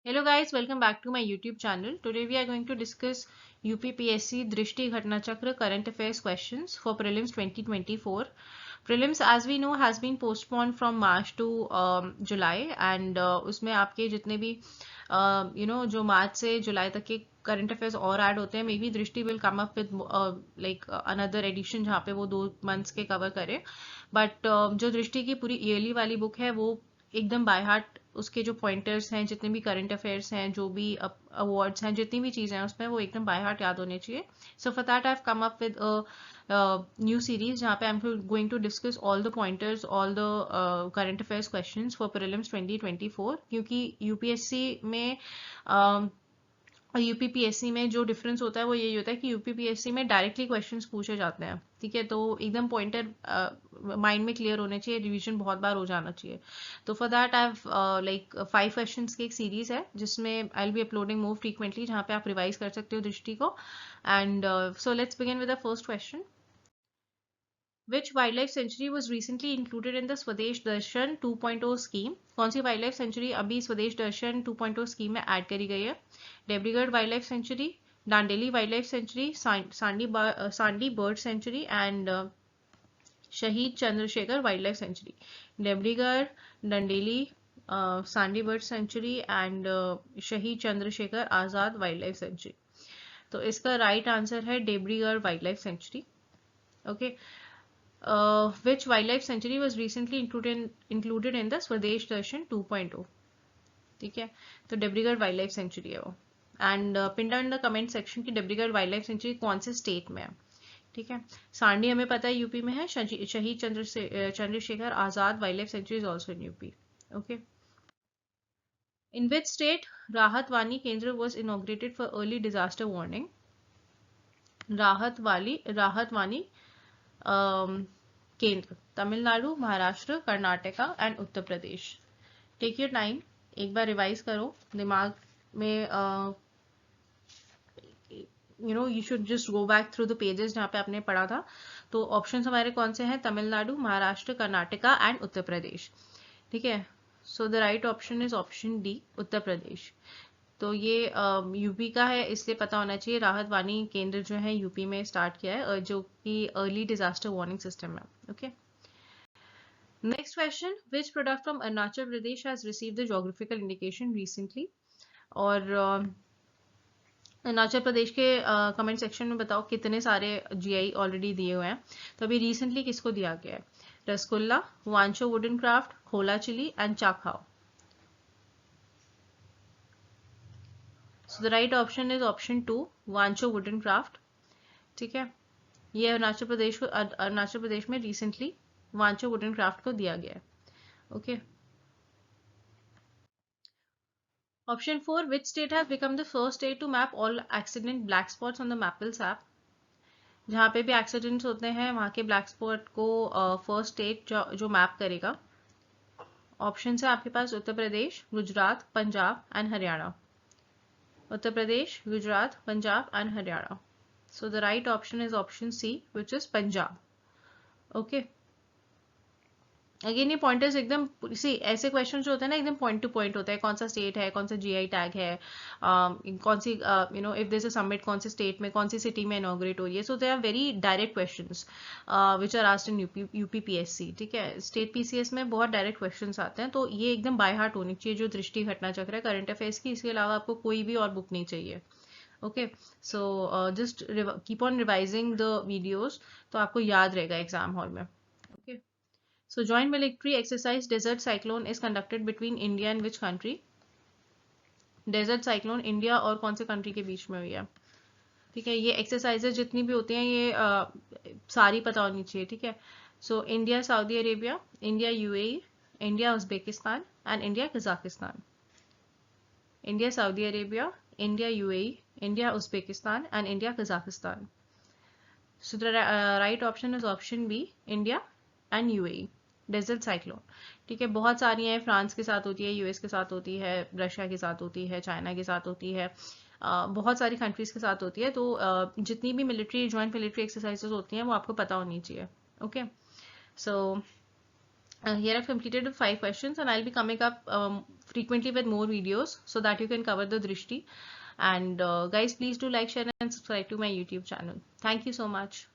Hello guys, welcome back to my YouTube channel. Today we are going to discuss UPPSC Drishti Ghatna Chakra current affairs questions for prelims 2024. Prelims as we know has been postponed from March to July and उसमें आपके जितने भी जो मार्च से जुलाई तक के current affairs और add होते हैं मे बी दृष्टि will come up with like another edition जहाँ पे वो 2 मंथ्स के कवर करे बट जो दृष्टि की पूरी ईयरली वाली बुक है वो एकदम बाय हार्ट उसके जो पॉइंटर्स हैं जितने भी करंट अफेयर्स हैं जो भी अवार्ड्स हैं जितनी भी चीज़ें हैं उसमें वो एकदम बाय हार्ट याद होने चाहिए so for that I have come up with new series जहाँ पे I am going to discuss all the pointers all the current affairs questions for prelims 2024 क्योंकि यूपीएससी में और यूपीपीएससी में जो डिफरेंस होता है वो यही होता है कि यूपीपीएससी में डायरेक्टली क्वेश्चंस पूछे जाते हैं ठीक है तो एकदम पॉइंटर माइंड में क्लियर होने चाहिए रिवीजन बहुत बार हो जाना चाहिए तो for that I have like 5 questions की एक सीरीज है जिसमें I will be uploading more frequently जहाँ पे आप रिवाइज कर सकते हो दृष्टि को and so let's begin with the first question Which wildlife sanctuary was recently included in the Swadesh Darshan 2.0 scheme? कौन सी वाइल्ड लाइफ सेंचुरी अभी स्वदेश दर्शन 2.0 स्कीम में ऐड करी गई है Dibrugarh wildlife sanctuary Dandeli wildlife sanctuary Sandi bird sanctuary and Shaheed Chandrashekhar wildlife sanctuary Dibrugarh Dandeli Sandi bird sanctuary and Shaheed Chandrashekhar Azad wildlife sanctuary तो इसका right answer है Dibrugarh wildlife sanctuary okay which wildlife sanctuary was recently included in the Swadesh Darshan 2.0 ठीक है तो Dibrugarh wild life sanctuary है वो and pin down in the comment section की Dibrugarh wild life sanctuary कौन से स्टेट में है ठीक है सांडी हमें पता है यूपी में है Shaheed Chandrashekhar Azad wildlife sanctuary is also in UP okay in which state राहत वानी केंद्र was inaugurated for early disaster warning राहत वानी केंद्र Tamil Nadu Maharashtra Karnataka and Uttar Pradesh take your time एक बार रिवाइज करो दिमाग में you should just go back through the pages जहाँ पे आपने पढ़ा था तो ऑप्शंस हमारे कौन से हैं तमिलनाडु महाराष्ट्र कर्नाटका एंड उत्तर प्रदेश ठीक है सो the right option is option D Uttar Pradesh तो ये यूपी का है इसलिए पता होना चाहिए राहत वानी केंद्र जो है यूपी में स्टार्ट किया है जो कि अर्ली डिजास्टर वार्निंग सिस्टम है okay next question which product from Arunachal Pradesh has received the geographical indication recently और अरुणाचल प्रदेश के कमेंट सेक्शन में बताओ कितने सारे जीआई ऑलरेडी दिए हुए हैं तो अभी रिसेंटली किसको दिया गया है rasgulla Wancho wooden craft Khola chilli and Chakhao So the right option is option 2 Wancho wooden craft ठीक है ये अरुणाचल प्रदेश में रिसेंटली वांचो वुडन क्राफ्ट को दिया गया है okay option 4 which state has become the first state to map all accident black spots on the Mappls app जहाँ पे भी एक्सीडेंट्स होते हैं वहाँ के ब्लैक स्पॉट को फर्स्ट स्टेट जो मैप करेगा ऑप्शन है आपके पास Uttar Pradesh Gujarat Punjab and Haryana Uttar Pradesh Gujarat Punjab and Haryana so the right option is option C which is Punjab okay again ये पॉइंटर्स एकदम सी ऐसे क्वेश्चन जो होते हैं ना एकदम पॉइंट टू पॉइंट होता है कौन सा स्टेट है कौन सा जीआई टैग है कौन see if this a summit कौन से स्टेट में कौन सी सिटी में इनॉग्रेट हो रही है so they are very direct questions which are asked in UPPSC ठीक है स्टेट पीसीएस में बहुत डायरेक्ट क्वेश्चंस आते हैं तो ये एकदम बाय हार्ट होनी चाहिए जो दृष्टि घटना चक्र है करंट अफेयर्स की इसके अलावा आपको कोई भी और बुक नहीं चाहिए okay so just keep on revising the videos तो आपको याद रहेगा एग्जाम हॉल में So joint military exercise Desert Cyclone is conducted between India and which country? Desert Cyclone India और कौन से कंट्री के बीच में हुई है ठीक है ये एक्सरसाइजेज जितनी भी होती हैं ये सारी पता होनी चाहिए ठीक है so India Saudi Arabia India UAE India Uzbekistan and India Kazakhstan India Saudi Arabia India UAE India Uzbekistan and India Kazakhstan so the right option is option B India and UAE desert cyclone ठीक है बहुत सारी हैं France के साथ होती है US के साथ होती है रशिया के साथ होती है चाइना के साथ होती है बहुत सारी कंट्रीज के साथ होती है तो जितनी भी जॉइंट मिलिट्री एक्सरसाइजेस होती हैं वो आपको पता होनी चाहिए okay so Here I've completed 5 questions, and I'll be coming up frequently with more videos so that you can cover the Drishti. And guys, please do like, share and subscribe to my YouTube channel. Thank you so much.